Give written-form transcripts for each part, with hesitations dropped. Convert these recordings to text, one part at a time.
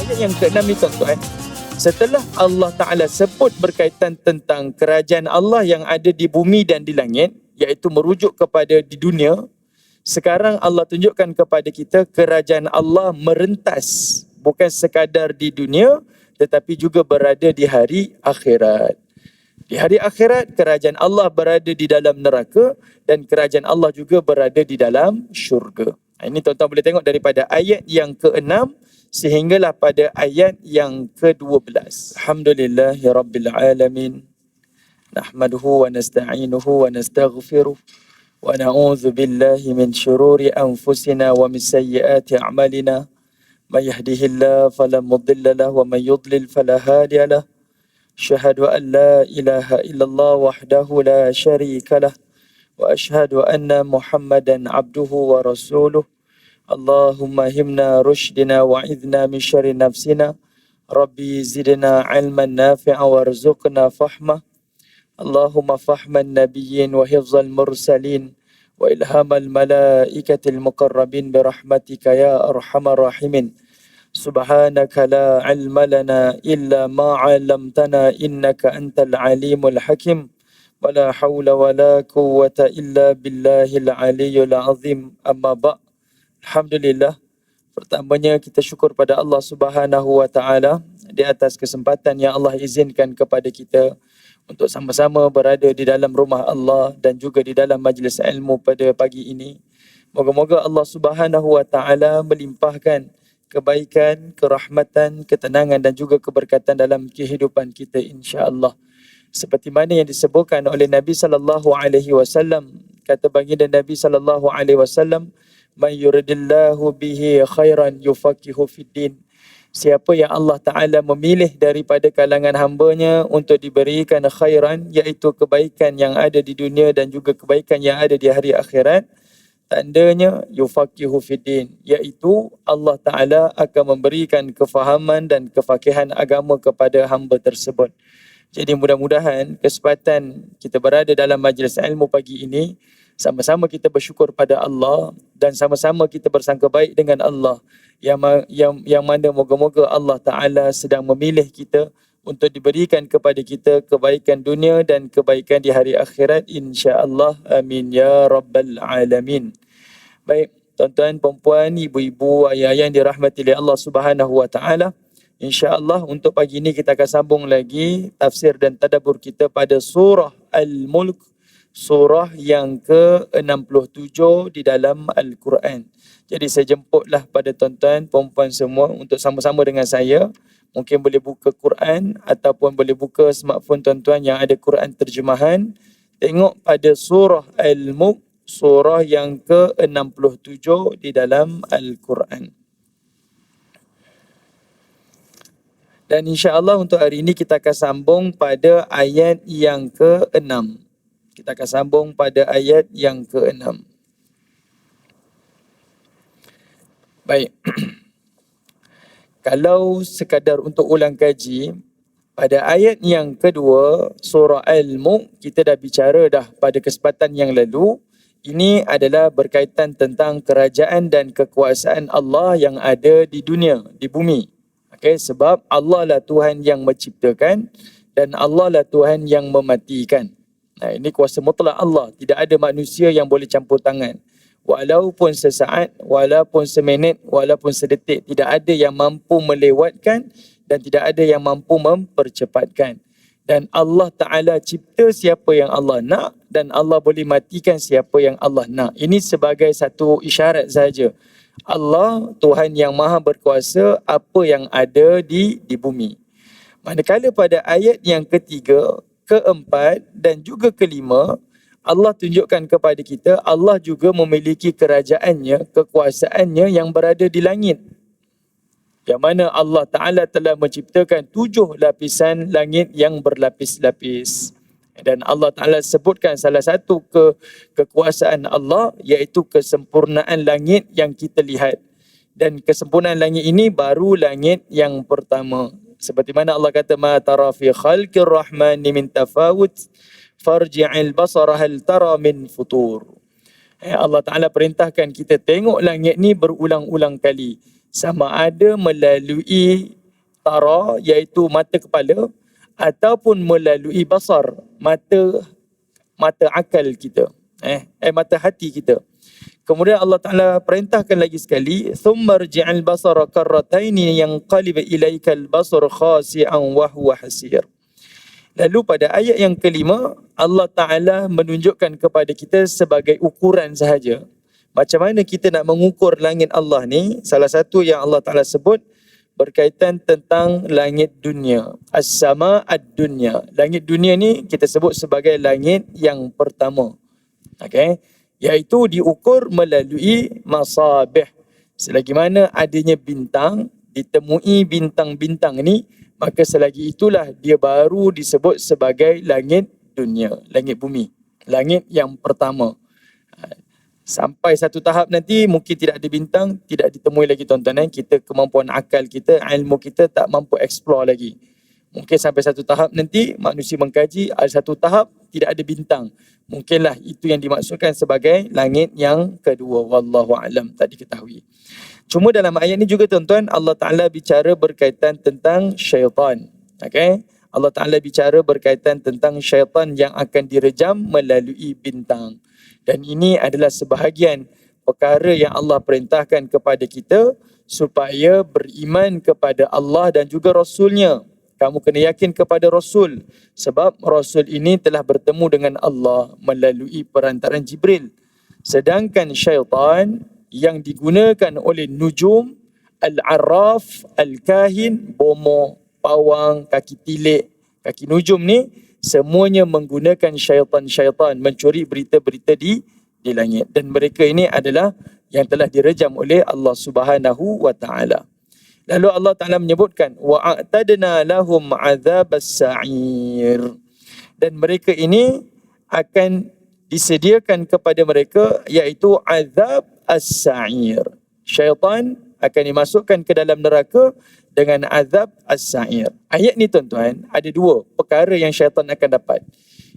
Ayat yang ke-6 ni tuan-tuan, setelah Allah Ta'ala sebut berkaitan tentang kerajaan Allah yang ada di bumi dan di langit, iaitu merujuk kepada di dunia, sekarang Allah tunjukkan kepada kita kerajaan Allah merentas, bukan sekadar di dunia, tetapi juga berada di hari akhirat. Di hari akhirat, kerajaan Allah berada di dalam neraka dan kerajaan Allah juga berada di dalam syurga. Ini tuan-tuan boleh tengok daripada ayat yang ke-6 sehinggalah pada ayat yang ke-12. Alhamdulillahirrabbilalamin. Nahmaduhu wa nasta'inuhu wa nastaghfiruh. Wa na'udzu billahi min syururi anfusina wa min sayyiati a'malina. May yahdihillahu fala mudilla lahu wa may yudlil fala hadiya lahu. Asyhadu an la ilaha illallah wahdahu la syarika lah wa asyhadu anna Muhammadan abduhu wa rasuluh. Allahumma himna rushdina wa idna min syarri nafsina. Rabbi zidna ilman nafi'a warzuqna fahmah. Allahumma fahman nabiyyin wa hifzal mursalin wa ilhamal malaikatil muqarrabin birahmatika ya arhamar rahimin. Subhanaka la ilma lana illa ma 'allamtana innaka antal alimul hakim. Wala haula wala quwwata illa billahil aliyyil azim. Amma ba'. Alhamdulillah. Pertamanya kita syukur pada Allah Subhanahu wa taala di atas kesempatan yang Allah izinkan kepada kita untuk sama-sama berada di dalam rumah Allah dan juga di dalam majlis ilmu pada pagi ini. Moga-moga Allah Subhanahu wa taala melimpahkan kebaikan, kerahmatan, ketenangan dan juga keberkatan dalam kehidupan kita insya-Allah. Seperti mana yang disebutkan oleh Nabi sallallahu alaihi wasallam, kata baginda Nabi sallallahu alaihi wasallam, "May yuridillahu bihi khairan yufaqihu fid-din." Siapa yang Allah Taala memilih daripada kalangan hamba-Nya untuk diberikan khairan, iaitu kebaikan yang ada di dunia dan juga kebaikan yang ada di hari akhirat, tandanya yufaqihu fiddin, iaitu Allah Ta'ala akan memberikan kefahaman dan kefakihan agama kepada hamba tersebut. Jadi mudah-mudahan kesempatan kita berada dalam majlis ilmu pagi ini, sama-sama kita bersyukur pada Allah dan sama-sama kita bersangka baik dengan Allah yang mana moga-moga Allah Ta'ala sedang memilih kita untuk diberikan kepada kita kebaikan dunia dan kebaikan di hari akhirat insya-Allah. Amin ya rabbal alamin. Baik, tuan-tuan, puan-puan, ibu-ibu, ayah-ayah yang dirahmati oleh Allah Subhanahu wa taala. Insya-Allah untuk pagi ini kita akan sambung lagi tafsir dan tadabbur kita pada surah Al-Mulk, surah yang ke-67 di dalam Al-Quran. Jadi saya jemputlah pada tuan-tuan, puan-puan semua untuk sama-sama dengan saya. Mungkin boleh buka Quran ataupun boleh buka smartphone tuan-tuan yang ada Quran terjemahan. Tengok pada surah Al-Mulk, surah yang ke-67 di dalam Al-Quran. Dan insya-Allah untuk hari ini kita akan sambung pada ayat yang ke-6. Kita akan sambung pada ayat yang ke-6. Baik. Kalau sekadar untuk ulang kaji, pada ayat yang kedua surah Al-Mulk kita dah bicara dah pada kesempatan yang lalu. Ini adalah berkaitan tentang kerajaan dan kekuasaan Allah yang ada di dunia, di bumi. Okay, sebab Allah lah Tuhan yang menciptakan dan Allah lah Tuhan yang mematikan. Nah, ini kuasa mutlak Allah. Tidak ada manusia yang boleh campur tangan. Walaupun sesaat, walaupun seminit, walaupun sedetik, tidak ada yang mampu melewatkan dan tidak ada yang mampu mempercepatkan. Dan Allah Ta'ala cipta siapa yang Allah nak dan Allah boleh matikan siapa yang Allah nak. Ini sebagai satu isyarat saja. Allah Tuhan yang maha berkuasa apa yang ada di bumi. Manakala pada ayat yang ketiga, keempat dan juga kelima, Allah tunjukkan kepada kita Allah juga memiliki kerajaannya, kekuasaannya yang berada di langit. Yang mana Allah Ta'ala telah menciptakan 7 lapisan langit yang berlapis-lapis. Dan Allah Ta'ala sebutkan salah satu kekuasaan Allah iaitu kesempurnaan langit yang kita lihat. Dan kesempurnaan langit ini baru langit yang pertama. Seperti mana Allah kata, "Ma tara fi khalqir rahmani min tafawut, farji'il basara hal tara min futur." Allah Ta'ala perintahkan kita tengok langit ni berulang-ulang kali. Sama ada melalui tara, iaitu mata kepala, ataupun melalui basar, mata akal kita. Mata hati kita. Kemudian Allah Ta'ala perintahkan lagi sekali, thumma rji'al basara karrataini yanqalib ilaikal basar khasi'an wa huwa hasir. Lalu pada ayat yang kelima, Allah Ta'ala menunjukkan kepada kita sebagai ukuran sahaja. Macam mana kita nak mengukur langit Allah ni, salah satu yang Allah Ta'ala sebut berkaitan tentang langit dunia. As-sama ad-dunya. Langit dunia ni kita sebut sebagai langit yang pertama. Okay? Iaitu diukur melalui masabih. Selagi mana adanya bintang, ditemui bintang-bintang ni, maka selagi itulah dia baru disebut sebagai langit dunia, langit bumi, langit yang pertama. Sampai satu tahap nanti mungkin tidak ada bintang, tidak ditemui lagi tuan-tuan. Kita, kemampuan akal kita, ilmu kita tak mampu explore lagi. Mungkin sampai satu tahap nanti manusia mengkaji, ada satu tahap tidak ada bintang. Mungkinlah itu yang dimaksudkan sebagai langit yang kedua. Wallahu a'lam, tak diketahui. Cuma dalam ayat ni juga tuan-tuan, Allah Ta'ala bicara berkaitan tentang syaitan. Okay? Allah Ta'ala bicara berkaitan tentang syaitan yang akan direjam melalui bintang. Dan ini adalah sebahagian perkara yang Allah perintahkan kepada kita supaya beriman kepada Allah dan juga Rasulnya. Kamu kena yakin kepada Rasul, sebab Rasul ini telah bertemu dengan Allah melalui perantaraan Jibril. Sedangkan syaitan yang digunakan oleh nujum, al-arraf, al-kahin, bomo, pawang, kaki tilik, kaki nujum ni, semuanya menggunakan syaitan-syaitan mencuri berita-berita di langit. Dan mereka ini adalah yang telah direjam oleh Allah Subhanahu wa Ta'ala. Lalu Allah Ta'ala menyebutkan, wa'atadna lahum azabas sa'ir. Dan mereka ini akan disediakan kepada mereka iaitu azab as-sa'ir. Syaitan akan dimasukkan ke dalam neraka dengan azab as-sa'ir. Ayat ni tuan-tuan, ada dua perkara yang syaitan akan dapat.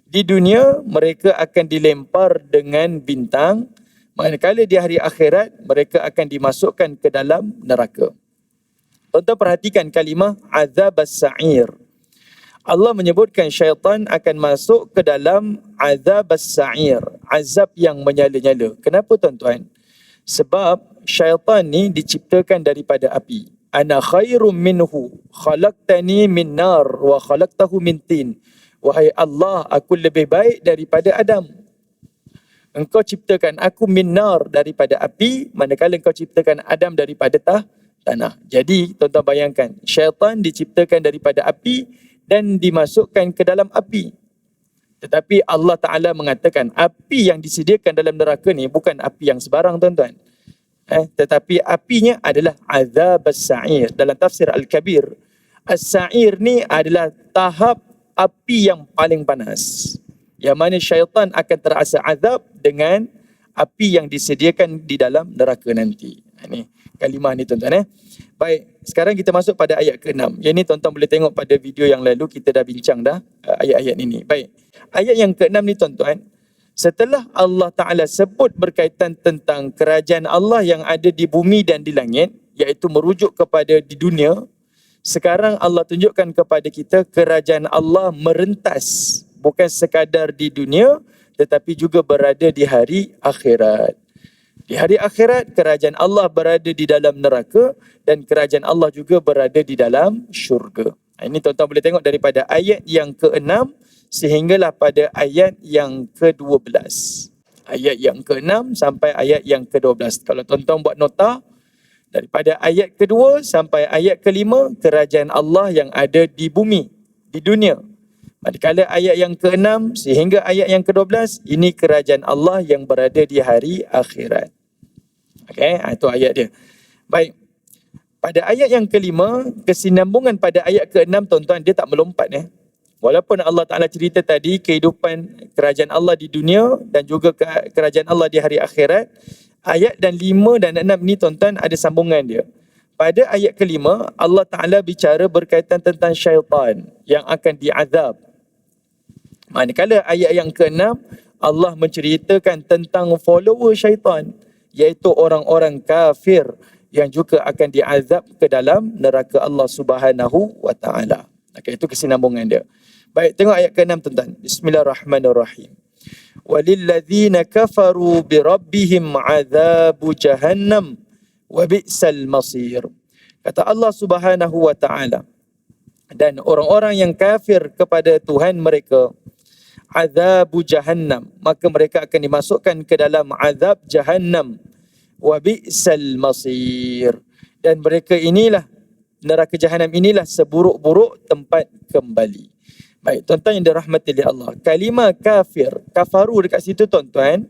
Di dunia, mereka akan dilempar dengan bintang, manakala di hari akhirat, mereka akan dimasukkan ke dalam neraka. Tuan-tuan perhatikan kalimah azab as-sa'ir. Allah menyebutkan syaitan akan masuk ke dalam azab as-sa'ir, azab yang menyala-nyala. Kenapa tuan-tuan? Sebab syaitan ni diciptakan daripada api. Ana khairum minhu, khalaqtani min nar wa khalaqtahu min tin. Wahai Allah, aku lebih baik daripada Adam. Engkau ciptakan aku min nar, daripada api, manakala engkau ciptakan Adam daripada tanah. Jadi tuan-tuan bayangkan, syaitan diciptakan daripada api dan dimasukkan ke dalam api. Tetapi Allah Ta'ala mengatakan api yang disediakan dalam neraka ni bukan api yang sebarang tuan-tuan. Tetapi apinya adalah azab as-sa'ir. Dalam tafsir Al-Kabir, as-sa'ir ni adalah tahap api yang paling panas, yang mana syaitan akan terasa azab dengan api yang disediakan di dalam neraka nanti. Ini kalimah ni tuan-tuan. Baik, sekarang kita masuk pada ayat ke-6. Yang ni tuan-tuan boleh tengok pada video yang lalu, kita dah bincang dah ayat-ayat ini. Baik, ayat yang ke-6 ni tuan-tuan, setelah Allah Ta'ala sebut berkaitan tentang kerajaan Allah yang ada di bumi dan di langit, iaitu merujuk kepada di dunia, sekarang Allah tunjukkan kepada kita kerajaan Allah merentas, bukan sekadar di dunia, tetapi juga berada di hari akhirat. Di hari akhirat, kerajaan Allah berada di dalam neraka dan kerajaan Allah juga berada di dalam syurga. Ini tuan-tuan boleh tengok daripada ayat yang ke-6 sehinggalah pada ayat yang ke-12. Ayat yang ke-6 sampai ayat yang ke-12. Kalau tuan-tuan buat nota, daripada ayat kedua sampai ayat kelima, kerajaan Allah yang ada di bumi, di dunia. Manakala ayat yang ke-6 sehingga ayat yang ke-12, ini kerajaan Allah yang berada di hari akhirat. Okey, itu ayat dia. Baik. Pada ayat yang kelima, kesinambungan pada ayat ke-6 tuan-tuan, dia tak melompat Walaupun Allah Ta'ala cerita tadi kehidupan kerajaan Allah di dunia dan juga kerajaan Allah di hari akhirat, ayat dan 5 dan 6 ni tuan-tuan ada sambungan dia. Pada ayat kelima, Allah Ta'ala bicara berkaitan tentang syaitan yang akan diazab. Manakala ayat yang ke-6, Allah menceritakan tentang follower syaitan, iaitu orang-orang kafir yang juga akan diazab ke dalam neraka Allah Subhanahu wa taala. Okay, itu kesinambungan dia. Baik, tengok ayat ke-6 tuan-tuan. Bismillahirrahmanirrahim. Walilladzina kafaru birabbihim azabu jahannam wa bi'sal masir. Kata Allah Subhanahu wa taala, dan orang-orang yang kafir kepada Tuhan mereka, azabu jahannam, maka mereka akan dimasukkan ke dalam azab jahannam, wa bi'sal masir, dan mereka inilah, neraka jahannam inilah seburuk-buruk tempat kembali. Baik, tuan-tuan yang dirahmati oleh Allah, kalimah kafir, kafaru dekat situ tuan-tuan,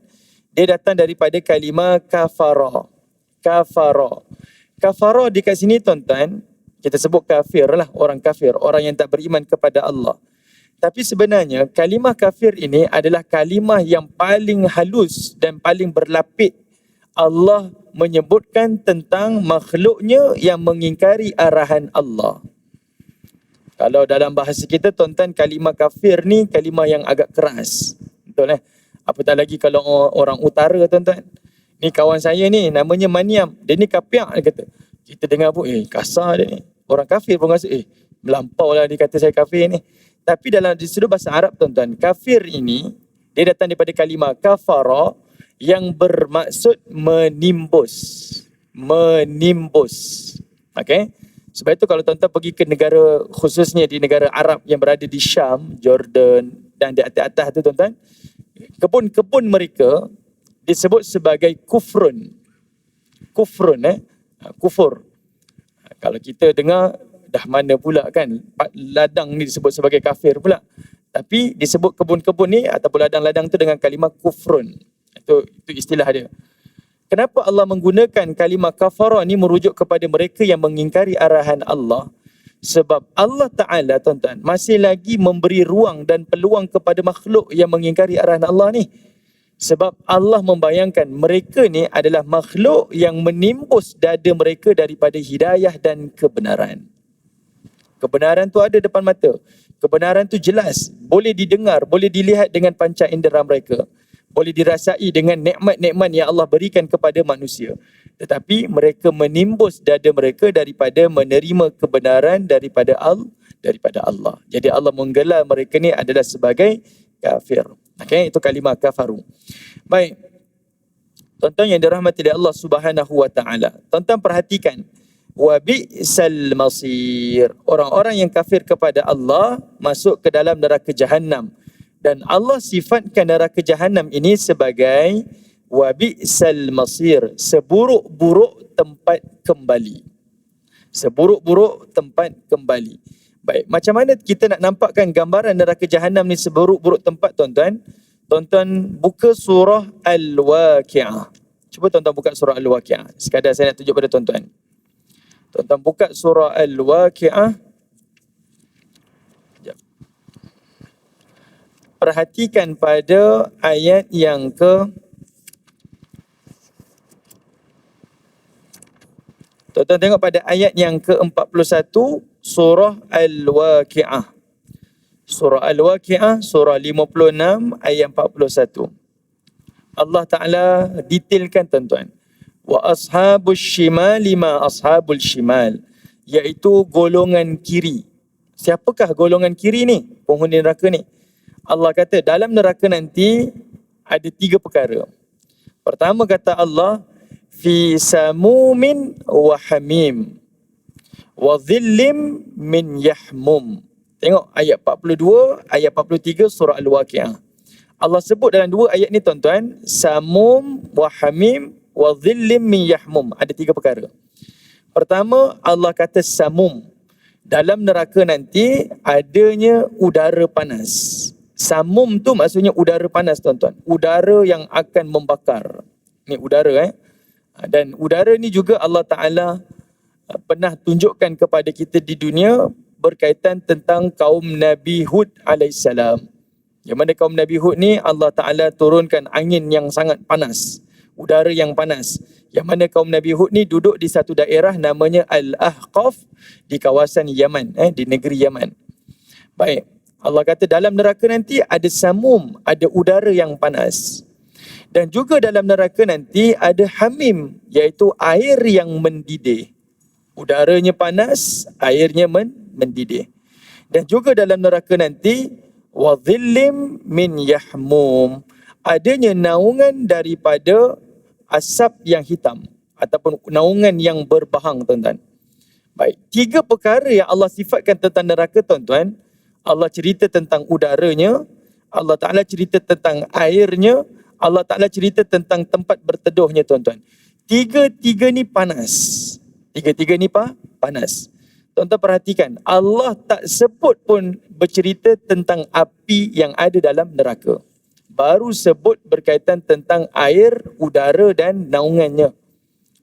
dia datang daripada kalimah kafara. Kafara dekat sini tuan-tuan, kita sebut kafir lah, orang kafir, orang yang tak beriman kepada Allah. Tapi sebenarnya kalimah kafir ini adalah kalimah yang paling halus dan paling berlapik. Allah menyebutkan tentang makhluknya yang mengingkari arahan Allah. Kalau dalam bahasa kita tuan-tuan, kalimah kafir ni kalimah yang agak keras. Betul Apatah lagi kalau orang utara tuan-tuan. Ni kawan saya ni namanya Maniam. Dia ni kapiak, dia kata. Kita dengar pun kasar dia ni. Orang kafir pun rasa melampau lah dia kata saya kafir ni. Tapi dalam di sudut bahasa Arab tuan-tuan, kafir ini dia datang daripada kalimah kafara yang bermaksud menimbus. Okey. Sebab itu kalau tuan-tuan pergi ke negara, khususnya di negara Arab yang berada di Syam, Jordan dan di atas-atas tu tuan-tuan, kebun-kebun mereka disebut sebagai kufrun. Kufur. Kalau kita dengar, dah mana pula kan ladang ni disebut sebagai kafir pula. Tapi disebut kebun-kebun ni ataupun ladang-ladang tu dengan kalimah kufrun. Itu istilah dia. Kenapa Allah menggunakan kalimah kafara ni merujuk kepada mereka yang mengingkari arahan Allah? Sebab Allah Ta'ala tuan-tuan masih lagi memberi ruang dan peluang kepada makhluk yang mengingkari arahan Allah ni. Sebab Allah membayangkan mereka ni adalah makhluk yang menimbus dada mereka daripada hidayah dan kebenaran. Kebenaran tu ada depan mata. Kebenaran tu jelas. Boleh didengar, boleh dilihat dengan panca indera mereka. Boleh dirasai dengan nikmat-nikmat yang Allah berikan kepada manusia. Tetapi mereka menimbus dada mereka daripada menerima kebenaran daripada Allah. Jadi Allah menggelar mereka ni adalah sebagai kafir. Okay, itu kalimah kafaru. Baik. Tuan-tuan yang dirahmati oleh Allah Subhanahu wa taala. Tuan-tuan perhatikan. Wa bi'sal masir. Orang-orang yang kafir kepada Allah masuk ke dalam neraka jahannam. Dan Allah sifatkan neraka jahannam ini sebagai wa bi'sal masir, seburuk-buruk tempat kembali. Seburuk-buruk tempat kembali. Baik, macam mana kita nak nampakkan gambaran neraka jahannam ni seburuk-buruk tempat tuan-tuan? Tuan-tuan buka surah Al-Waqi'ah. Cuba tuan-tuan buka surah Al-Waqi'ah. Sekadar saya nak tunjuk pada tuan-tuan. Tuan-tuan buka surah Al-Waqi'ah. Perhatikan pada ayat yang Tuan-tuan tengok pada ayat yang ke-41 surah Al-Waqi'ah. Surah Al-Waqi'ah, surah 56 ayat 41. Allah Ta'ala detailkan tuan-tuan. Wa ashabus shimali ma ashabul shimal. Iaitu golongan kiri. Siapakah golongan kiri ni? Penghuni neraka ni. Allah kata dalam neraka nanti ada 3 perkara. Pertama kata Allah, fi samumin wa hamim wa dhillim min yahmum. Tengok ayat 42, ayat 43 surah Al-Waqi'ah. Allah sebut dalam 2 ayat ni tuan-tuan, samum wa hamim wa dhillim min yahmum. Ada 3 perkara. Pertama, Allah kata samum. Dalam neraka nanti adanya udara panas. Samum tu maksudnya udara panas tuan-tuan. Udara yang akan membakar. Ni udara Dan udara ni juga Allah Ta'ala pernah tunjukkan kepada kita di dunia berkaitan tentang kaum Nabi Hud AS. Yang mana kaum Nabi Hud ni Allah Ta'ala turunkan angin yang sangat panas. Udara yang panas. Yang mana kaum Nabi Hud ni duduk di satu daerah namanya Al-Ahqaf di kawasan Yaman. Di negeri Yaman. Baik. Allah kata dalam neraka nanti ada samum, ada udara yang panas. Dan juga dalam neraka nanti ada hamim, iaitu air yang mendidih. Udaranya panas, airnya mendidih. Dan juga dalam neraka nanti wa dhillim min yahmum, adanya naungan daripada asap yang hitam ataupun naungan yang berbahang, tuan-tuan. Baik, 3 perkara yang Allah sifatkan tentang neraka, tuan-tuan. Allah cerita tentang udaranya, Allah Ta'ala cerita tentang airnya, Allah Ta'ala cerita tentang tempat berteduhnya, tuan-tuan. Tiga-tiga ni panas. Tiga-tiga ni panas. Tuan-tuan perhatikan, Allah tak sebut pun bercerita tentang api yang ada dalam neraka. Baru sebut berkaitan tentang air, udara dan naungannya.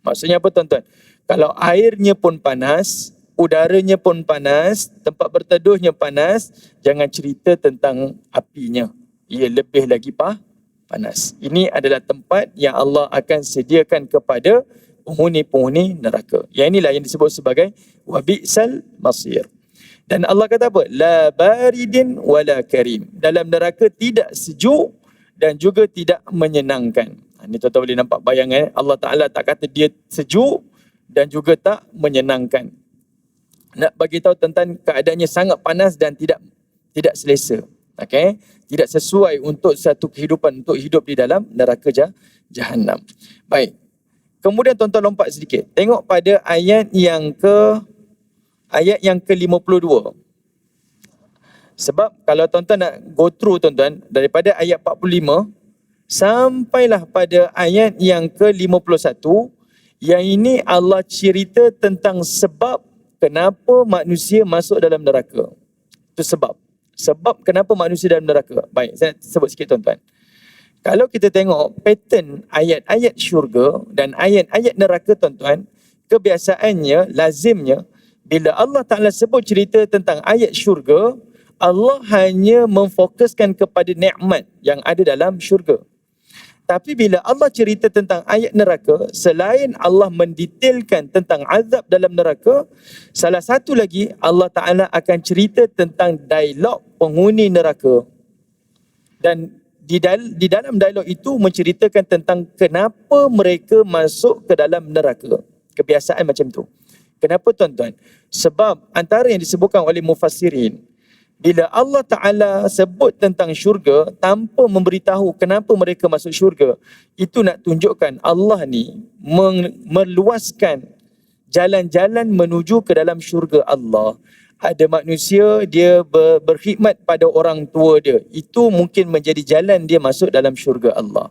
Maksudnya apa, tuan-tuan? Kalau airnya pun panas, udaranya pun panas, tempat berteduhnya panas, jangan cerita tentang apinya. Ia lebih lagi panas. Ini adalah tempat yang Allah akan sediakan kepada penghuni-penghuni neraka. Yang inilah yang disebut sebagai wabi'sal masir. Dan Allah kata apa? La baridin wala karim. Dalam neraka tidak sejuk dan juga tidak menyenangkan. Ini tuan-tuan boleh nampak bayangan. Allah Ta'ala tak kata dia sejuk dan juga tak menyenangkan. Nak bagi tahu tentang keadaannya sangat panas dan tidak selesa. Okey, tidak sesuai untuk satu kehidupan, untuk hidup di dalam neraka Jahannam. Baik. Kemudian tuan-tuan lompat sedikit. Tengok pada ayat yang ke-52. Sebab kalau tuan-tuan nak go through, tuan-tuan, daripada ayat 45 sampailah pada ayat yang ke-51, yang ini Allah cerita tentang sebab kenapa manusia masuk dalam neraka. Itu sebab. Sebab kenapa manusia dalam neraka. Baik, saya sebut sikit, tuan-tuan. Kalau kita tengok pattern ayat-ayat syurga dan ayat-ayat neraka, tuan-tuan, kebiasaannya, lazimnya, bila Allah Ta'ala sebut cerita tentang ayat syurga, Allah hanya memfokuskan kepada nikmat yang ada dalam syurga. Tapi bila Allah cerita tentang ayat neraka, selain Allah mendetailkan tentang azab dalam neraka, salah satu lagi Allah Ta'ala akan cerita tentang dialog penghuni neraka. Dan di dalam dialog itu menceritakan tentang kenapa mereka masuk ke dalam neraka. Kebiasaan macam tu. Kenapa, tuan-tuan? Sebab antara yang disebutkan oleh mufassirin, bila Allah Ta'ala sebut tentang syurga tanpa memberitahu kenapa mereka masuk syurga, itu nak tunjukkan Allah ni meluaskan jalan-jalan menuju ke dalam syurga Allah. Ada manusia, dia berkhidmat pada orang tua dia. Itu mungkin menjadi jalan dia masuk dalam syurga Allah.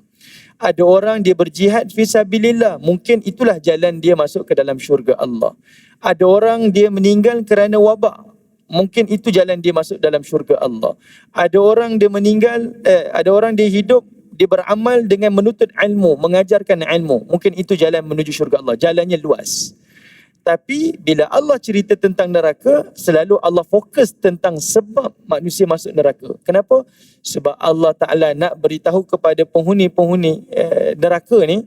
Ada orang dia berjihad fisabilillah, mungkin itulah jalan dia masuk ke dalam syurga Allah. Ada orang dia meninggal kerana wabak, mungkin itu jalan dia masuk dalam syurga Allah. Ada orang dia meninggal, ada orang dia hidup, dia beramal dengan menuntut ilmu, mengajarkan ilmu, mungkin itu jalan menuju syurga Allah. Jalannya luas. Tapi bila Allah cerita tentang neraka, selalu Allah fokus tentang sebab manusia masuk neraka. Kenapa? Sebab Allah Ta'ala nak beritahu kepada penghuni-penghuni neraka ni,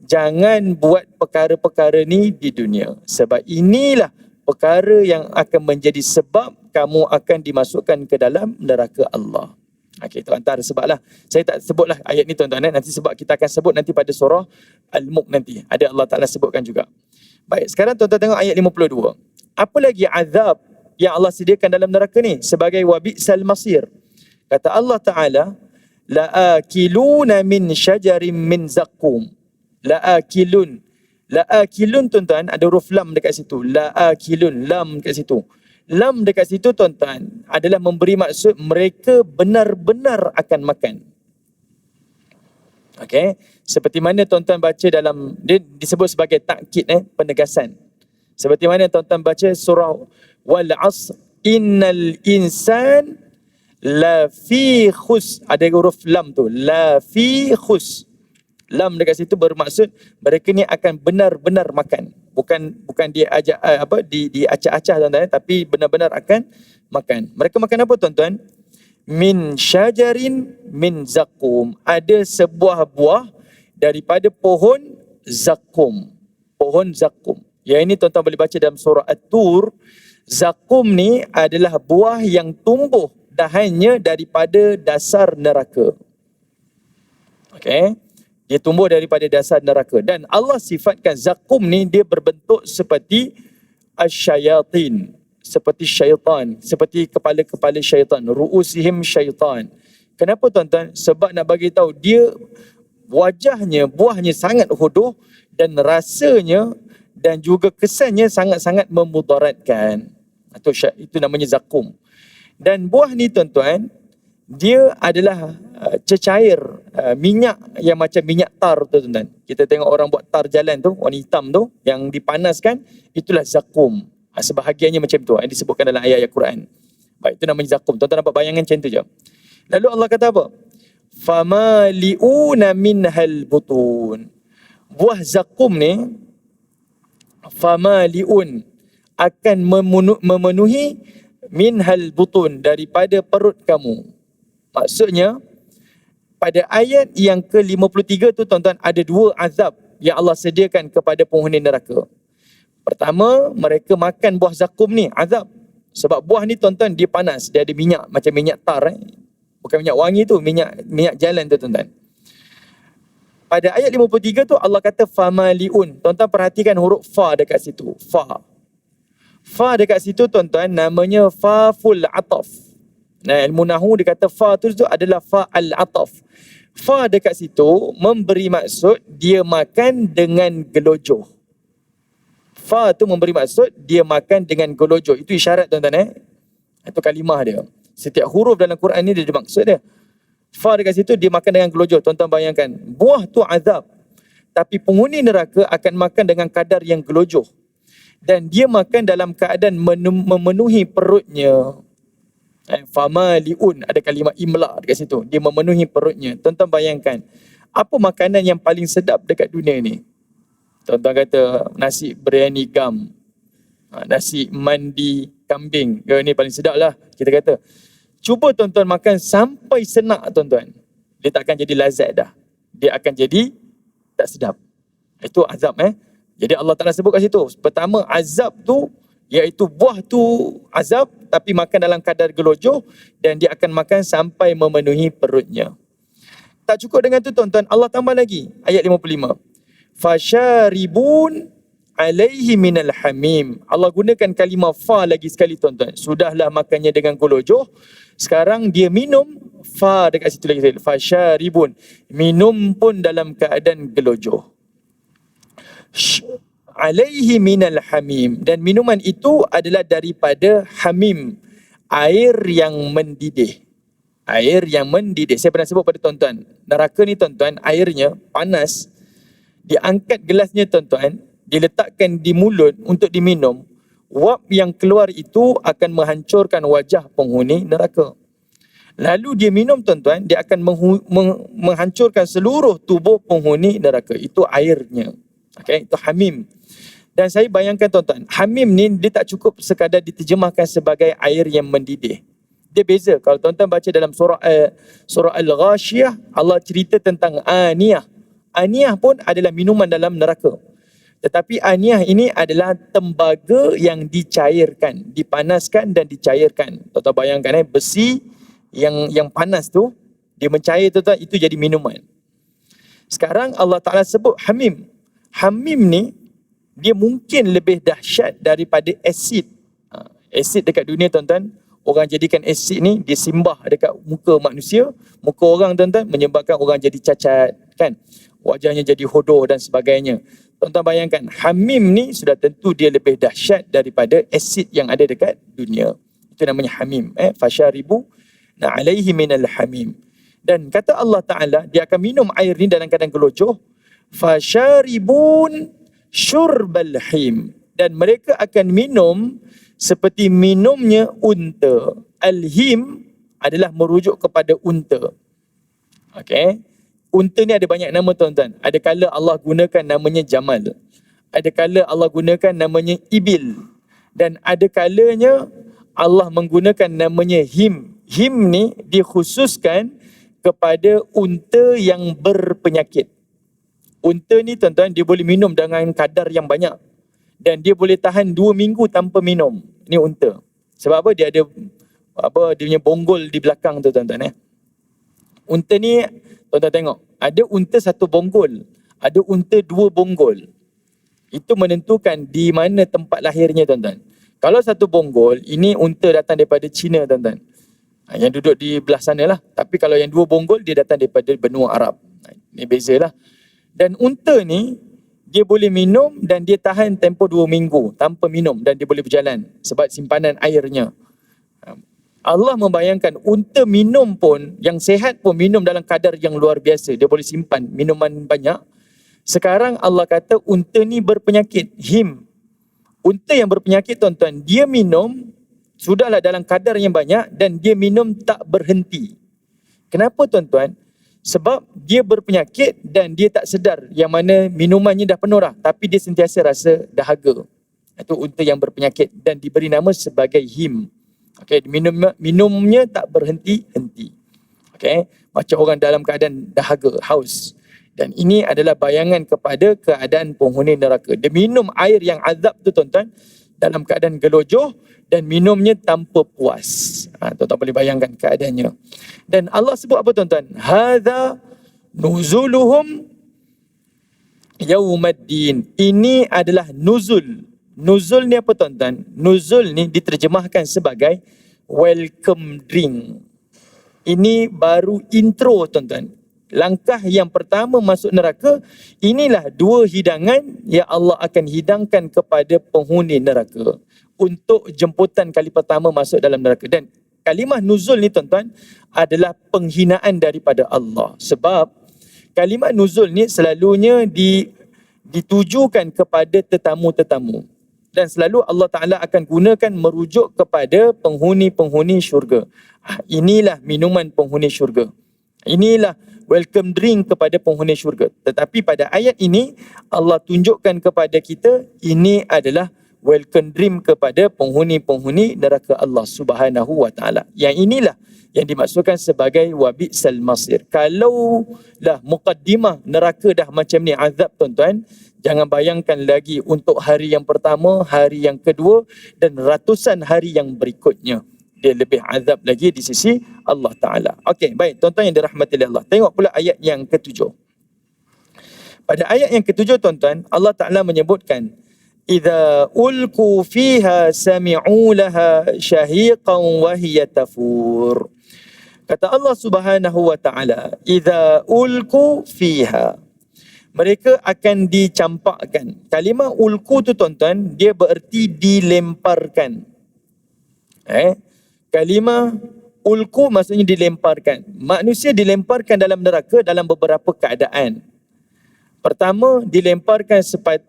jangan buat perkara-perkara ni di dunia. Sebab inilah perkara yang akan menjadi sebab kamu akan dimasukkan ke dalam neraka Allah. Okey, itu antara sebablah. Saya tak sebutlah ayat ni, tuan-tuan. Nanti sebab kita akan sebut nanti pada surah Al-Mulk nanti. Ada Allah Ta'ala sebutkan juga. Baik, sekarang tuan-tuan tengok ayat 52. Apa lagi azab yang Allah sediakan dalam neraka ni? Sebagai wabi'sal masir. Kata Allah Ta'ala, la'akiluna min syajarin min zaqqum. La'akilun. La'akilun, tuan-tuan, ada huruf lam dekat situ. La'akilun, lam dekat situ. Lam dekat situ, tuan-tuan, adalah memberi maksud mereka benar-benar akan makan. Okey, seperti mana tuan-tuan baca dalam, dia disebut sebagai takkid, penegasan. Seperti mana tuan-tuan baca surah wal asr innal insan la fi khus, ada huruf lam tu, la fi khus. Lam dekat situ bermaksud mereka ni akan benar-benar makan. Bukan dia ajak diacak-acak, tuan-tuan, tapi benar-benar akan makan. Mereka makan apa, tuan-tuan? Min syajarin min zakum. Ada sebuah buah daripada pohon zakum. Pohon zakum. Yang ini tuan-tuan boleh baca dalam surah At-Tur. Zakum ni adalah buah yang tumbuh dahannya daripada dasar neraka. Okey. Dia tumbuh daripada dasar neraka. Dan Allah sifatkan zakum ni dia berbentuk seperti asyayatin, seperti syaitan, seperti kepala-kepala syaitan, ru'usihim syaitan. Kenapa tuan-tuan? Sebab nak bagi tahu dia wajahnya, buahnya sangat hodoh dan rasanya dan juga kesannya sangat-sangat memudaratkan. Itu namanya zakum. Dan buah ni tuan-tuan, dia adalah cecair minyak yang macam minyak tar tu tuan-tuan. Kita tengok orang buat tar jalan tu, warna hitam tu, yang dipanaskan, itulah zakum. Sebahagiannya macam tu, yang disebutkan dalam ayat-ayat Quran. Baik, itu namanya zakum. Tuan-tuan nampak bayangan macam tu je. Lalu Allah kata apa? Famali'una minhal butun. Buah zakum ni, famali'un, akan memenuhi minhal butun, daripada perut kamu. Maksudnya, pada ayat yang ke-53 tu tuan-tuan, ada dua azab yang Allah sediakan kepada penghuni neraka. Pertama, mereka makan buah zakum ni, azab. Sebab buah ni tuan-tuan, dia panas, dia ada minyak, macam minyak tar. Bukan minyak wangi tu, minyak jalan tu tuan-tuan. Pada ayat 53 tu Allah kata famaliun. Tuan-tuan perhatikan huruf fa dekat situ. Fa. Fa dekat situ tuan-tuan namanya fa'ful ataf. Nah, ilmu nahu dia kata fa tu adalah fa al-ataf. Fa dekat situ memberi maksud dia makan dengan gelojoh. Fa tu memberi maksud dia makan dengan gelojoh. Itu isyarat tuan-tuan Itu kalimah dia. Setiap huruf dalam Quran ni dia ada maksud dia. Fa dekat situ dia makan dengan gelojoh. Tuan-tuan bayangkan, buah tu azab. Tapi penghuni neraka akan makan dengan kadar yang gelojoh. Dan dia makan dalam keadaan memenuhi perutnya. Famaliun, ada kalimah imla dekat situ. Dia memenuhi perutnya. Tuan-tuan bayangkan, apa makanan yang paling sedap dekat dunia ni? Tuan-tuan kata nasi biryani gam, nasi mandi kambing. Ni paling sedap lah kita kata. Cuba tuan-tuan makan sampai senak tuan-tuan. Dia tak akan jadi lazat dah. Dia akan jadi tak sedap. Itu azab Jadi Allah Ta'ala sebut kat situ. Pertama, azab tu iaitu buah tu azab tapi makan dalam kadar gelojoh dan dia akan makan sampai memenuhi perutnya. Tak cukup dengan tu tuan-tuan, Allah tambah lagi ayat 55. Fasyaribun alaihi minal hamim. Allah gunakan kalimah fa lagi sekali tuan-tuan. Sudahlah makannya dengan gelojoh, sekarang dia minum, fa dekat situ lagi sekali. Fasyaribun, minum pun dalam keadaan gelojoh. Alaihi minal hamim, dan minuman itu adalah daripada hamim, air yang mendidih. Air yang mendidih. Saya pernah sebut pada tuan-tuan, neraka ni tuan-tuan, airnya panas. Diangkat gelasnya tuan-tuan, diletakkan di mulut untuk diminum. Wap yang keluar itu akan menghancurkan wajah penghuni neraka. Lalu dia minum tuan-tuan, dia akan menghancurkan seluruh tubuh penghuni neraka. Itu airnya. Okay, itu hamim. Dan saya bayangkan tuan-tuan, hamim ni dia tak cukup sekadar diterjemahkan sebagai air yang mendidih. Dia beza. Kalau tuan-tuan baca dalam surah Al-Ghashiyah, Allah cerita tentang aniyah. Aniyah pun adalah minuman dalam neraka. Tetapi aniyah ini adalah tembaga yang dicairkan, dipanaskan dan dicairkan. Tuan-tuan bayangkan besi yang panas tu, dia mencair tuan-tuan, itu jadi minuman. Sekarang Allah Ta'ala sebut hamim. Hamim ni, dia mungkin lebih dahsyat daripada asid. Asid dekat dunia tuan-tuan, orang jadikan asid ni, dia simbah dekat muka manusia, muka orang tuan-tuan, menyebabkan orang jadi cacat, kan? Wajahnya jadi hodoh dan sebagainya. Tuan-tuan bayangkan, hamim ni sudah tentu dia lebih dahsyat daripada asid yang ada dekat dunia. Itu namanya hamim. Fasyaribu na alaihi minal hamim. Dan kata Allah Ta'ala, dia akan minum air ni dalam keadaan gelojoh. Fasyaribun syurbal him, dan mereka akan minum seperti minumnya unta. Al-him adalah merujuk kepada unta. Okey. Unta ni ada banyak nama tuan-tuan. Ada kala Allah gunakan namanya Jamal. Ada kala Allah gunakan namanya Ibil. Dan ada kalanya Allah menggunakan namanya Him. Him ni dikhususkan kepada unta yang berpenyakit. Unta ni tuan-tuan, dia boleh minum dengan kadar yang banyak. Dan dia boleh tahan 2 minggu tanpa minum. Ini unta. Sebab apa? Dia ada dia punya bonggol di belakang tu tuan-tuan. Unta ni tuan-tuan tengok, ada unta satu bonggol, ada unta dua bonggol. Itu menentukan di mana tempat lahirnya tuan-tuan. Kalau satu bonggol, ini unta datang daripada China tuan-tuan, yang duduk di belah sana lah. Tapi kalau yang dua bonggol, dia datang daripada benua Arab. Ini bezalah. Dan unta ni dia boleh minum dan dia tahan tempoh 2 minggu tanpa minum, dan dia boleh berjalan sebab simpanan airnya. Allah membayangkan unta minum pun, yang sehat pun minum dalam kadar yang luar biasa. Dia boleh simpan minuman banyak. Sekarang Allah kata unta ni berpenyakit, him. Unta yang berpenyakit tuan-tuan, dia minum sudahlah dalam kadar yang banyak dan dia minum tak berhenti. Kenapa tuan-tuan? Sebab dia berpenyakit dan dia tak sedar yang mana minumannya dah penuh dah, tapi dia sentiasa rasa dahaga. Itu unta yang berpenyakit dan diberi nama sebagai him. Okey, minumnya tak berhenti-henti. Okey, macam orang dalam keadaan dahaga, haus. Dan ini adalah bayangan kepada keadaan penghuni neraka. Dia minum air yang azab tu tuan-tuan dalam keadaan gelojoh dan minumnya tanpa puas. Tuan-tuan boleh bayangkan keadaannya. Dan Allah sebut apa tuan-tuan? Hadza nuzuluhum yaumaddin. Ini adalah nuzul. Nuzul ni apa tuan-tuan? Nuzul ni diterjemahkan sebagai welcome drink. Ini baru intro tuan-tuan. Langkah yang pertama masuk neraka, inilah 2 hidangan yang Allah akan hidangkan kepada penghuni neraka untuk jemputan kali pertama masuk dalam neraka. Dan kalimah nuzul ni tuan-tuan adalah penghinaan daripada Allah. Sebab kalimah nuzul ni selalunya ditujukan kepada tetamu-tetamu. Dan selalu Allah Ta'ala akan gunakan merujuk kepada penghuni-penghuni syurga. Inilah minuman penghuni syurga. Inilah welcome drink kepada penghuni syurga. Tetapi pada ayat ini, Allah tunjukkan kepada kita, ini adalah welcome drink kepada penghuni-penghuni neraka Allah Subhanahu wa Ta'ala. Yang inilah yang dimaksudkan sebagai wabi'sal masir. Kalau lah muqaddimah neraka dah macam ni azab tuan-tuan, jangan bayangkan lagi untuk hari yang pertama, hari yang kedua dan ratusan hari yang berikutnya. Dia lebih azab lagi di sisi Allah Ta'ala. Okey, baik tuan-tuan yang dirahmati Allah. Tengok pula ayat yang ke-7. Pada ayat yang ke-7 tuan-tuan, Allah Ta'ala menyebutkan, idza ulqu fiha sami'u laha syahiqan wa hiya tafur. Kata Allah Subhanahu wa Ta'ala, idza ulqu fiha, mereka akan dicampakkan. Kalimah ulqu tu tuan-tuan, dia bererti dilemparkan. Kalimah ulqu maksudnya dilemparkan. Manusia dilemparkan dalam neraka dalam beberapa keadaan. Pertama, dilemparkan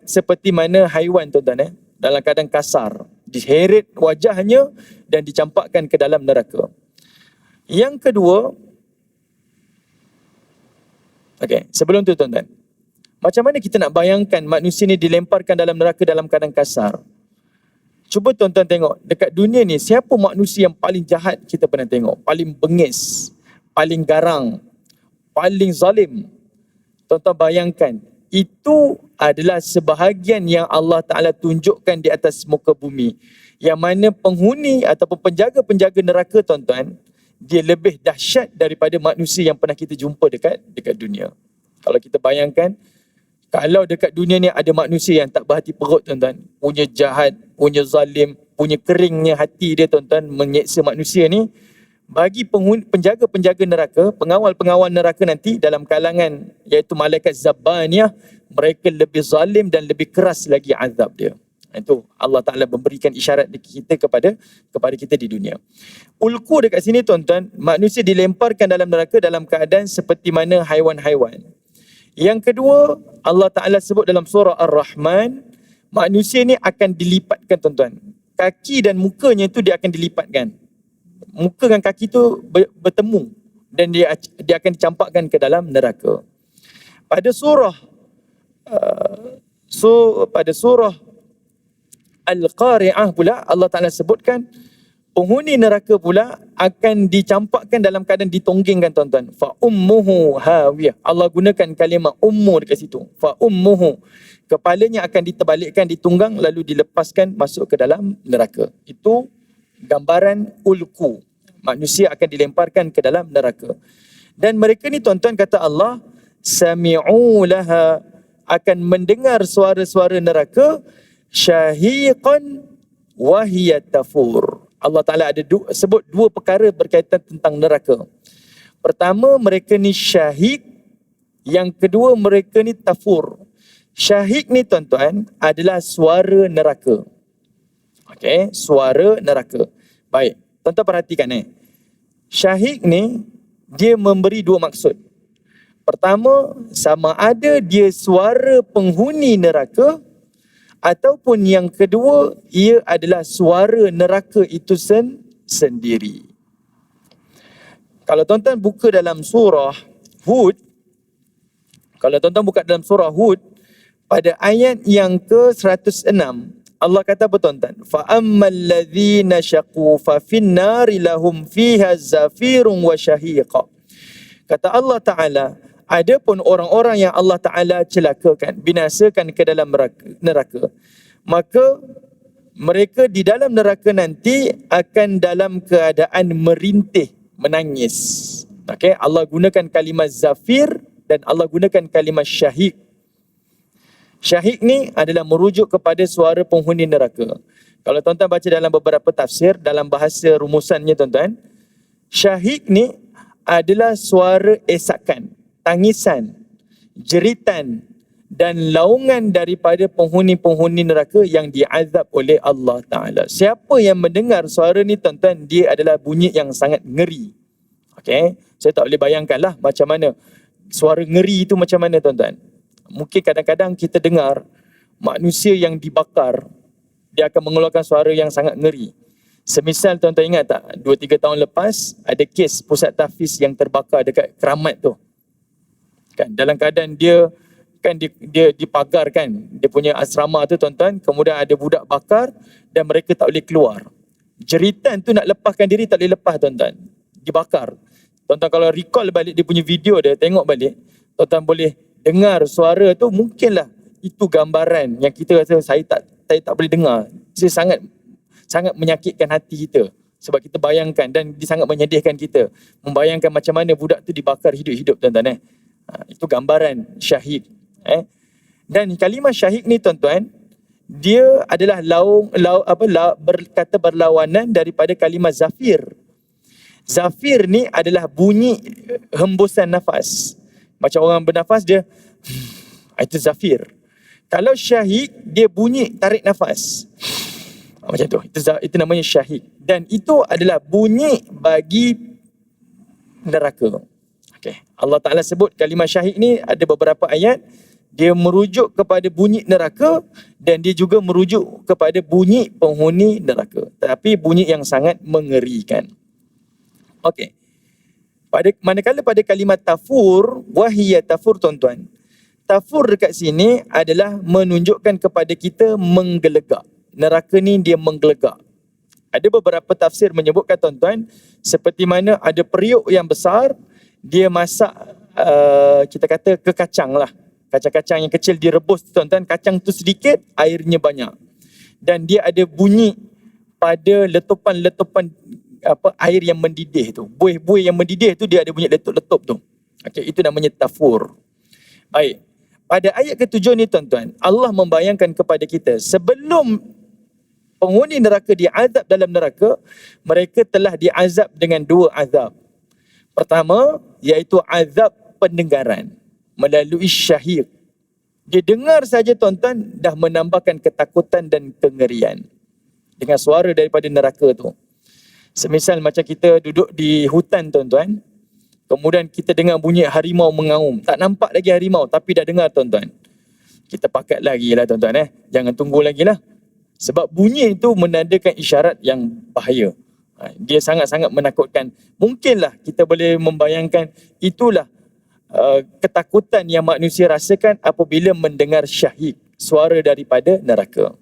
seperti mana haiwan tuan-tuan, dalam keadaan kasar, diheret wajahnya dan dicampakkan ke dalam neraka. Yang kedua, sebelum tu tuan-tuan, macam mana kita nak bayangkan manusia ni dilemparkan dalam neraka dalam keadaan kasar? Cuba tuan-tuan tengok, dekat dunia ni siapa manusia yang paling jahat kita pernah tengok? Paling bengis, paling garang, paling zalim. Tuan-tuan bayangkan, itu adalah sebahagian yang Allah Ta'ala tunjukkan di atas muka bumi. Yang mana penghuni ataupun penjaga-penjaga neraka tuan-tuan, dia lebih dahsyat daripada manusia yang pernah kita jumpa dekat dunia. Kalau kita bayangkan, kalau dekat dunia ni ada manusia yang tak berhati perut tuan-tuan, punya jahat, punya zalim, punya keringnya hati dia tuan-tuan, menyeksa manusia ni, bagi penjaga-penjaga neraka, pengawal-pengawal neraka nanti dalam kalangan iaitu malaikat Zabbaniyah, mereka lebih zalim dan lebih keras lagi azab dia. Itu Allah Ta'ala memberikan isyarat kepada kita di dunia. Ulqu dekat sini tuan-tuan, manusia dilemparkan dalam neraka dalam keadaan seperti mana haiwan-haiwan. Yang kedua, Allah Ta'ala sebut dalam surah Ar-Rahman, manusia ni akan dilipatkan tuan-tuan. Kaki dan mukanya itu dia akan dilipatkan. Muka dan kaki tu bertemu dan dia akan dicampakkan ke dalam neraka. Pada surah Al-Qari'ah pula Allah Ta'ala sebutkan penghuni neraka pula akan dicampakkan dalam keadaan ditonggengkan tuan-tuan. Fa ummuhu hawiyah. Allah gunakan kalimah ummu dekat situ. Fa ummuhu. Kepalanya akan diterbalikkan, ditunggang lalu dilepaskan masuk ke dalam neraka. Itu gambaran ulqu. Manusia akan dilemparkan ke dalam neraka. Dan mereka ni tuan-tuan kata Allah, sami'u laha, akan mendengar suara-suara neraka, syahiqan wa hiya tafur. Allah Ta'ala ada sebut dua perkara berkaitan tentang neraka. Pertama, mereka ni syahid. Yang kedua, mereka ni tafur. Syahid ni tuan-tuan adalah suara neraka. Okey, suara neraka. Baik, tuan-tuan perhatikan Syahid ni dia memberi dua maksud. Pertama, sama ada dia suara penghuni neraka, ataupun yang kedua, ia adalah suara neraka itu sendiri. Kalau tuan-tuan buka dalam surah Hud, pada ayat yang ke-106, Allah kata apa tuan-tuan? فَأَمَّا الَّذِينَ شَقُوا فَفِي النَّارِ لَهُمْ فِيهَا زَفِيرٌ وَشَهِيقٌ. Kata Allah Ta'ala, adapun orang-orang yang Allah Ta'ala celakakan, binasakan ke dalam neraka, maka mereka di dalam neraka nanti akan dalam keadaan merintih, menangis. Okay? Allah gunakan kalimah zafir dan Allah gunakan kalimah syahid. Syahid ni adalah merujuk kepada suara penghuni neraka. Kalau tuan-tuan baca dalam beberapa tafsir, dalam bahasa rumusannya tuan-tuan, syahid ni adalah suara esakan, tangisan, jeritan dan laungan daripada penghuni-penghuni neraka yang diazab oleh Allah Ta'ala. Siapa yang mendengar suara ni tuan-tuan, dia adalah bunyi yang sangat ngeri. Okay? Saya tak boleh bayangkanlah macam mana suara ngeri itu macam mana tuan-tuan. Mungkin kadang-kadang kita dengar manusia yang dibakar, dia akan mengeluarkan suara yang sangat ngeri. Semisal tuan-tuan ingat tak, 2-3 tahun lepas ada kes pusat tahfiz yang terbakar dekat Keramat tu. Kan dalam keadaan dia dipagar kan, dia punya asrama tu tuan-tuan, kemudian ada budak bakar dan mereka tak boleh keluar. Jeritan tu nak lepaskan diri tak boleh lepas tuan-tuan. Dibakar. Tuan-tuan kalau recall balik dia punya video dia, tengok balik, tuan-tuan boleh dengar suara tu, mungkinlah itu gambaran yang kita rasa saya tak boleh dengar. Dia sangat menyakitkan hati kita sebab kita bayangkan, dan dia sangat menyedihkan kita membayangkan macam mana budak tu dibakar hidup-hidup tuan-tuan. Itu gambaran syahid. Dan kalimah syahid ni tuan-tuan, dia adalah berkata berlawanan daripada kalimah zafir. Zafir ni adalah bunyi hembusan nafas. Macam orang bernafas dia itu zafir. Kalau syahid dia bunyi tarik nafas. Macam tu. Itu namanya syahid. Dan itu adalah bunyi bagi neraka. Okay. Allah Ta'ala sebut kalimah syahid ni ada beberapa ayat. Dia merujuk kepada bunyi neraka dan dia juga merujuk kepada bunyi penghuni neraka. Tapi bunyi yang sangat mengerikan. Okey. Manakala pada kalimat tafur, wahiyya tafur tuan-tuan. Tafur dekat sini adalah menunjukkan kepada kita menggelegak. Neraka ni dia menggelegak. Ada beberapa tafsir menyebutkan tuan-tuan, seperti mana ada periuk yang besar, dia masak, kita kata ke kacang lah. Kacang-kacang yang kecil direbus tuan-tuan, kacang tu sedikit, airnya banyak. Dan dia ada bunyi pada letupan-letupan air yang mendidih tu. Buih-buih yang mendidih tu dia ada bunyi letup-letup tu. Okey, itu namanya tafur. Baik. Pada ayat ke-7 ni tuan-tuan, Allah membayangkan kepada kita sebelum penghuni neraka diazab dalam neraka, mereka telah diazab dengan dua azab. Pertama, iaitu azab pendengaran melalui syahid. Dia dengar saja tuan-tuan dah menambahkan ketakutan dan kengerian dengan suara daripada neraka tu. Semisal macam kita duduk di hutan tuan-tuan, kemudian kita dengar bunyi harimau mengaum. Tak nampak lagi harimau tapi dah dengar tuan-tuan. Kita pakat lagi lah tuan-tuan. Jangan tunggu lagi lah. Sebab bunyi itu menandakan isyarat yang bahaya. Dia sangat-sangat menakutkan. Mungkinlah kita boleh membayangkan itulah ketakutan yang manusia rasakan apabila mendengar syahid, suara daripada neraka.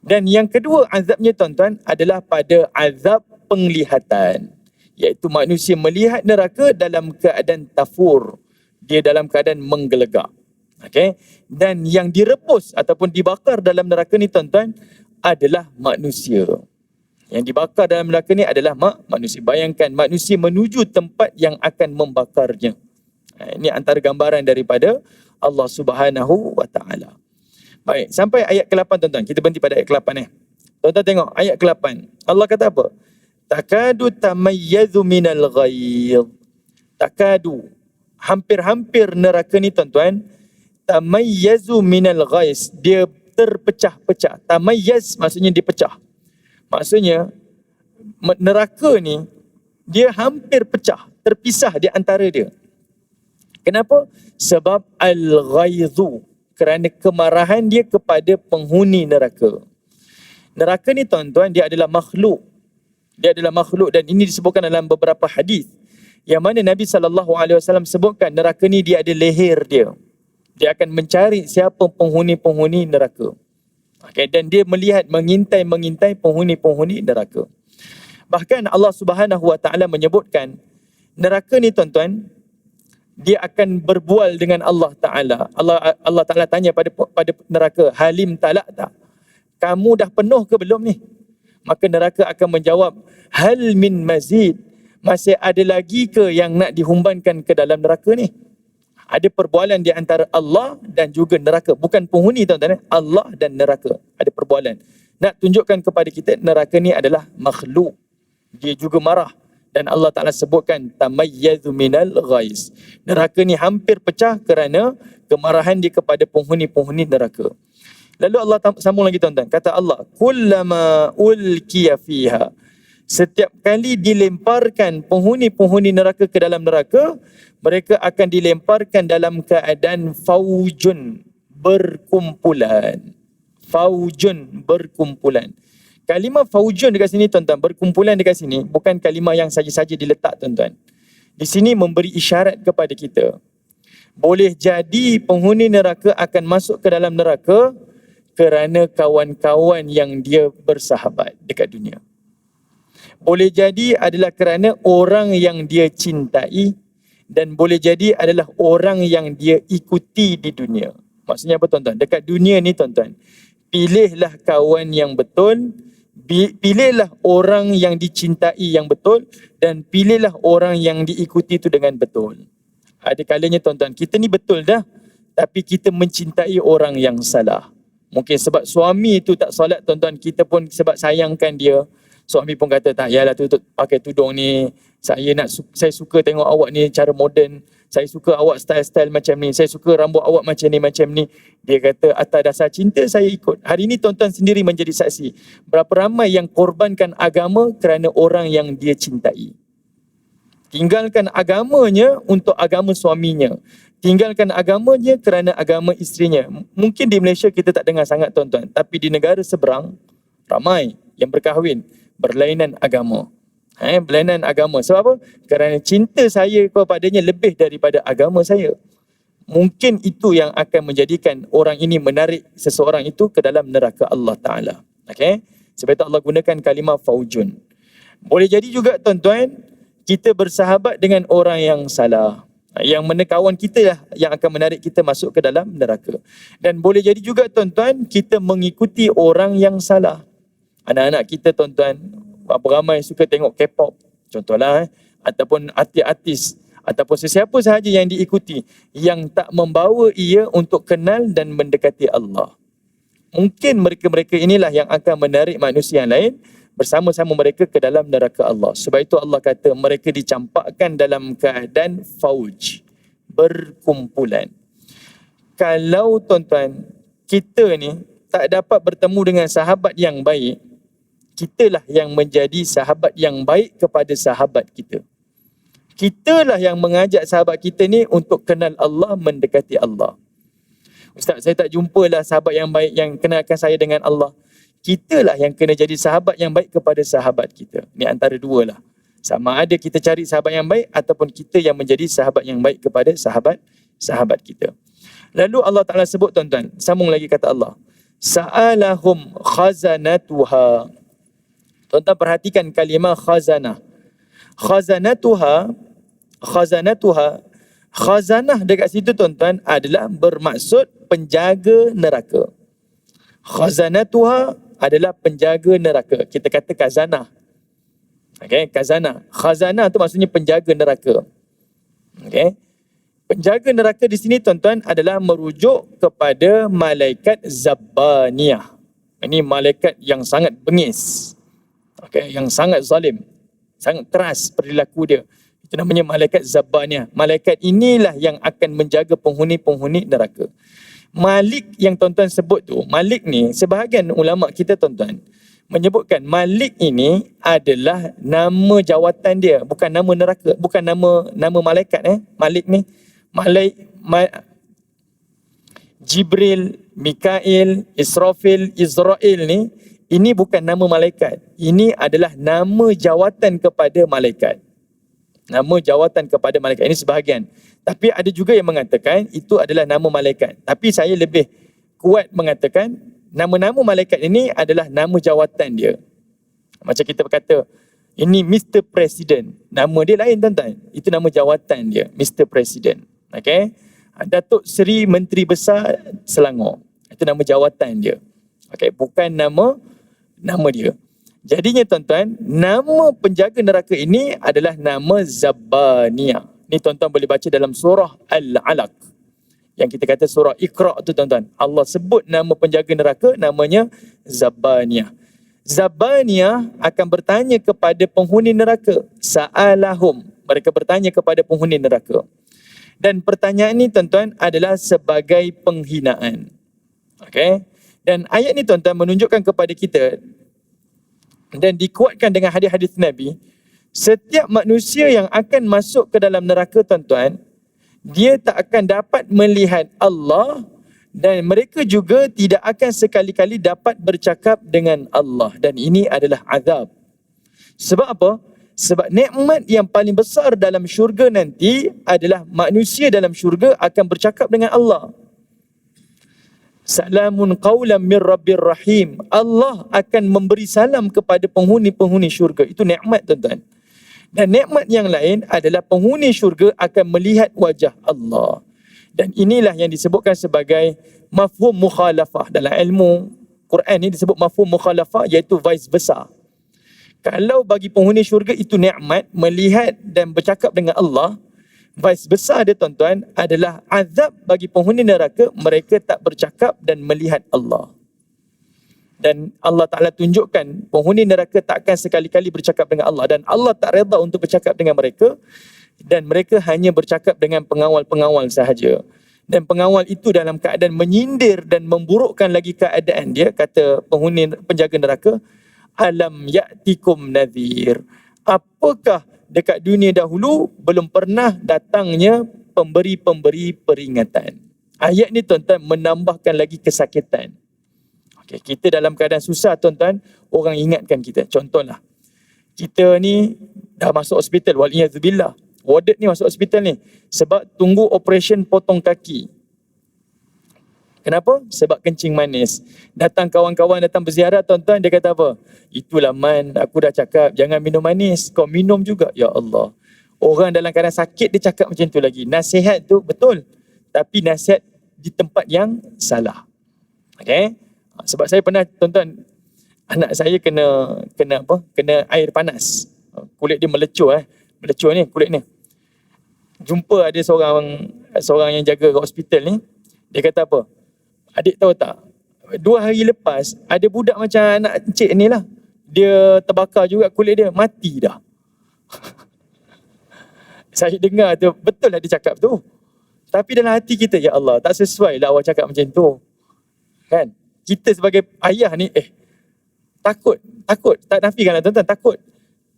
Dan yang kedua azabnya tuan-tuan adalah pada azab penglihatan, iaitu manusia melihat neraka dalam keadaan tafur, dia dalam keadaan menggelegak. Okay? Dan yang direbus ataupun dibakar dalam neraka ni tuan-tuan adalah manusia. Yang dibakar dalam neraka ni adalah manusia. Bayangkan manusia menuju tempat yang akan membakarnya. Ini antara gambaran daripada Allah Subhanahu wa taala. Baik, sampai ayat ke-8 tuan-tuan. Kita berhenti pada ayat ke-8 ni. Tuan-tuan tengok ayat ke-8. Allah kata apa? Takadu tamayyazu minal ghayz. Takadu, hampir-hampir neraka ni tuan-tuan, tamayyazu minal ghayz. Dia terpecah-pecah. Tamayyaz maksudnya dipecah. Maksudnya neraka ni dia hampir pecah, terpisah di antara dia. Kenapa? Sebab al-ghayzu, kerana kemarahan dia kepada penghuni neraka. Neraka ni tuan-tuan, dia adalah makhluk. Dia adalah makhluk, dan ini disebutkan dalam beberapa hadis yang mana Nabi SAW sebutkan neraka ni dia ada leher dia. Dia akan mencari siapa penghuni-penghuni neraka. Okay, dan dia melihat, mengintai penghuni-penghuni neraka. Bahkan Allah Subhanahu wa taala menyebutkan neraka ni tuan-tuan, dia akan berbual dengan Allah Taala. Allah Taala tanya pada neraka, halim talak tak? Kamu dah penuh ke belum ni? Maka neraka akan menjawab, hal min mazid? Masih ada lagi ke yang nak dihumbankan ke dalam neraka ni? Ada perbualan di antara Allah dan juga neraka. Bukan penghuni tuan-tuan, Allah dan neraka. Ada perbualan. Nak tunjukkan kepada kita neraka ni adalah makhluk. Dia juga marah. Dan Allah Ta'ala sebutkan tamayyazu minal ghayz. Neraka ni hampir pecah kerana kemarahan dia kepada penghuni-penghuni neraka. Lalu Allah sambung lagi tuan-tuan. Kata Allah, kullama ulkiya fiha. Setiap kali dilemparkan penghuni-penghuni neraka ke dalam neraka, mereka akan dilemparkan dalam keadaan faujun, berkumpulan. Faujun, berkumpulan. Kalimah faujun dekat sini tuan-tuan, berkumpulan dekat sini, bukan kalimah yang saja-saja diletak tuan-tuan. Di sini memberi isyarat kepada kita. Boleh jadi penghuni neraka akan masuk ke dalam neraka kerana kawan-kawan yang dia bersahabat dekat dunia. Boleh jadi adalah kerana orang yang dia cintai, dan boleh jadi adalah orang yang dia ikuti di dunia. Maksudnya apa tuan-tuan? Dekat dunia ni tuan-tuan, pilihlah kawan yang betul, pilihlah orang yang dicintai yang betul, dan pilihlah orang yang diikuti itu dengan betul. Ada kalanya tuan-tuan, kita ni betul dah, tapi kita mencintai orang yang salah. Mungkin sebab suami tu tak solat tuan-tuan, kita pun sebab sayangkan dia, suami pun kata, tak yalah tu pakai tudung ni, saya suka tengok awak ni cara moden, saya suka awak style-style macam ni, saya suka rambut awak macam ni. Dia kata atas dasar cinta saya ikut. Hari ini tuan-tuan sendiri menjadi saksi. Berapa ramai yang korbankan agama kerana orang yang dia cintai. Tinggalkan agamanya untuk agama suaminya. Tinggalkan agamanya kerana agama isterinya. Mungkin di Malaysia kita tak dengar sangat tuan-tuan, tapi di negara seberang ramai yang berkahwin berlainan agama. Berlainan agama. Sebab apa? Kerana cinta saya kepadanya lebih daripada agama saya. Mungkin itu yang akan menjadikan orang ini menarik seseorang itu ke dalam neraka Allah Ta'ala. Okay? Sebab itu Allah gunakan kalimah faujun. Boleh jadi juga tuan-tuan, kita bersahabat dengan orang yang salah. Yang mana kawan kita lah yang akan menarik kita masuk ke dalam neraka. Dan boleh jadi juga tuan-tuan, kita mengikuti orang yang salah. Anak-anak kita tuan-tuan, berapa ramai suka tengok K-pop contohlah, ataupun artis-artis, ataupun sesiapa sahaja yang diikuti, yang tak membawa ia untuk kenal dan mendekati Allah. Mungkin mereka-mereka inilah yang akan menarik manusia yang lain bersama-sama mereka ke dalam neraka Allah. Sebab itu Allah kata mereka dicampakkan dalam keadaan fauj, berkumpulan. Kalau tuan-tuan, kita ni tak dapat bertemu dengan sahabat yang baik, kitalah yang menjadi sahabat yang baik kepada sahabat kita. Kitalah yang mengajak sahabat kita ni untuk kenal Allah, mendekati Allah. Ustaz, saya tak jumpalah sahabat yang baik yang kenalkan saya dengan Allah. Kitalah yang kena jadi sahabat yang baik kepada sahabat kita. Ni antara dua lah. Sama ada kita cari sahabat yang baik ataupun kita yang menjadi sahabat yang baik kepada sahabat kita. Lalu Allah Ta'ala sebut tuan-tuan, sambung lagi kata Allah, sa'alahum khazanatuha. Tuan-tuan perhatikan kalimah khazanah. Khazanatuha, khazanah dekat situ tuan-tuan adalah bermaksud penjaga neraka. Khazanatuha adalah penjaga neraka. Kita kata khazanah. Okay, khazanah. Khazanah tu maksudnya penjaga neraka. Okay. Penjaga neraka di sini tuan-tuan adalah merujuk kepada malaikat Zabbaniyah. Ini malaikat yang sangat bengis. Okay, yang sangat zalim. Sangat keras perilaku dia. Itu namanya malaikat Zabbaniyah. Malaikat inilah yang akan menjaga penghuni-penghuni neraka. Malik yang tuan-tuan sebut tu, Malik ni, sebahagian ulama kita tuan-tuan menyebutkan Malik ini adalah nama jawatan dia, bukan nama neraka, bukan nama malaikat. Malik ni, Jibril, Mikail, Israfil, Israel ni, ini bukan nama malaikat. Ini adalah nama jawatan kepada malaikat. Nama jawatan kepada malaikat. Ini sebahagian. Tapi ada juga yang mengatakan itu adalah nama malaikat. Tapi saya lebih kuat mengatakan nama-nama malaikat ini adalah nama jawatan dia. Macam kita berkata, ini Mr. President. Nama dia lain tuan-tuan. Itu nama jawatan dia, Mr. President. Okay? Datuk Seri Menteri Besar Selangor. Itu nama jawatan dia. Okay? Bukan nama dia. Jadinya tuan-tuan, nama penjaga neraka ini adalah nama Zabbaniyah. Ni tuan-tuan boleh baca dalam surah Al-Alaq. Yang kita kata surah Iqra' tu tuan-tuan. Allah sebut nama penjaga neraka, namanya Zabbaniyah. Zabbaniyah akan bertanya kepada penghuni neraka. Sa'alahum. Mereka bertanya kepada penghuni neraka. Dan pertanyaan ni tuan-tuan adalah sebagai penghinaan. Okay? Dan ayat ni tuan-tuan menunjukkan kepada kita dan dikuatkan dengan hadis-hadis Nabi, setiap manusia yang akan masuk ke dalam neraka tuan-tuan, dia tak akan dapat melihat Allah dan mereka juga tidak akan sekali-kali dapat bercakap dengan Allah. Dan ini adalah azab. Sebab apa? Sebab nikmat yang paling besar dalam syurga nanti adalah manusia dalam syurga akan bercakap dengan Allah. Salamun qawlan min rabbir rahim. Allah akan memberi salam kepada penghuni-penghuni syurga. Itu nikmat tuan-tuan. Dan nikmat yang lain adalah penghuni syurga akan melihat wajah Allah. Dan inilah yang disebutkan sebagai mafhum mukhalafah. Dalam ilmu Quran ni disebut mafhum mukhalafah, iaitu vice versa. Kalau bagi penghuni syurga itu nikmat, melihat dan bercakap dengan Allah, vice versa dia tuan-tuan adalah azab bagi penghuni neraka, mereka tak bercakap dan melihat Allah. Dan Allah Ta'ala tunjukkan penghuni neraka tak akan sekali-kali bercakap dengan Allah. Dan Allah tak reda untuk bercakap dengan mereka. Dan mereka hanya bercakap dengan pengawal-pengawal sahaja. Dan pengawal itu dalam keadaan menyindir dan memburukkan lagi keadaan dia. Kata penghuni penjaga neraka, alam ya'tikum nadhir. Apakah dekat dunia dahulu belum pernah datangnya pemberi-pemberi peringatan. Ayat ni tuan-tuan menambahkan lagi kesakitan. Okay, kita dalam keadaan susah tuan-tuan, orang ingatkan kita. Contohlah, kita ni dah masuk hospital, wal'iyadzubillah. Warded ni masuk hospital ni sebab tunggu operation potong kaki. Kenapa? Sebab kencing manis. Datang kawan-kawan datang berziarah tuan-tuan, dia kata apa? Itulah Man, aku dah cakap jangan minum manis. Kau minum juga. Ya Allah. Orang dalam keadaan sakit dia cakap macam tu lagi. Nasihat tu betul. Tapi nasihat di tempat yang salah. Okay? Sebab saya pernah tuan-tuan, anak saya kena apa? Kena air panas. Kulit dia melecur Melecur ni kulit ni. Jumpa ada seorang yang jaga kat hospital ni, dia kata apa? Adik tahu tak? 2 hari lepas ada budak macam anak encik ni lah. Dia terbakar juga kulit dia, mati dah. Saya dengar tu, betul lah dia cakap tu. Tapi dalam hati kita, ya Allah, tak sesuai lah awak cakap macam tu. Kan? Kita sebagai ayah ni, takut. Tak nafikanlah tuan-tuan, takut.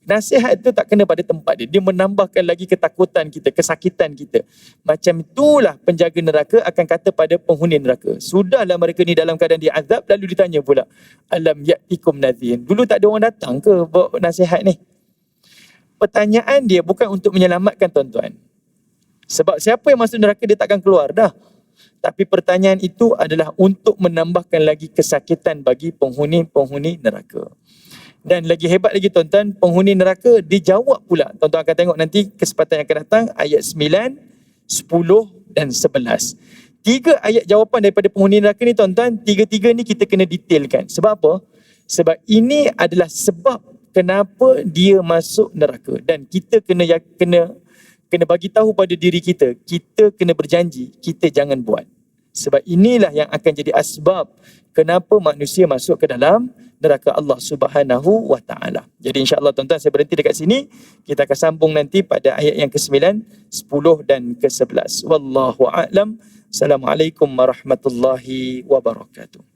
Nasihat tu tak kena pada tempat dia. Dia menambahkan lagi ketakutan kita, kesakitan kita. Macam itulah penjaga neraka akan kata pada penghuni neraka. Sudahlah mereka ni dalam keadaan diazab, lalu ditanya pula, alam ya'tikum nadhir. Dulu tak ada orang datang ke bawa nasihat ni? Pertanyaan dia bukan untuk menyelamatkan tuan-tuan. Sebab siapa yang masuk neraka dia takkan keluar dah. Tapi pertanyaan itu adalah untuk menambahkan lagi kesakitan bagi penghuni-penghuni neraka. Dan lagi hebat lagi tuan-tuan, penghuni neraka dijawab pula. Tuan-tuan akan tengok nanti kesempatan yang akan datang, ayat 9, 10 dan 11. 3 ayat jawapan daripada penghuni neraka ni tuan-tuan, 3-3 ni kita kena detailkan. Sebab apa? Sebab ini adalah sebab kenapa dia masuk neraka. Dan kita kena bagi tahu pada diri kita, kita kena berjanji, kita jangan buat. Sebab inilah yang akan jadi asbab kenapa manusia masuk ke dalam neraka Allah Subhanahu wa taala. Jadi insya-Allah tuan-tuan, saya berhenti dekat sini. Kita akan sambung nanti pada ayat yang ke-9, 10 dan ke-11. Wallahu a'lam. Assalamualaikum warahmatullahi wabarakatuh.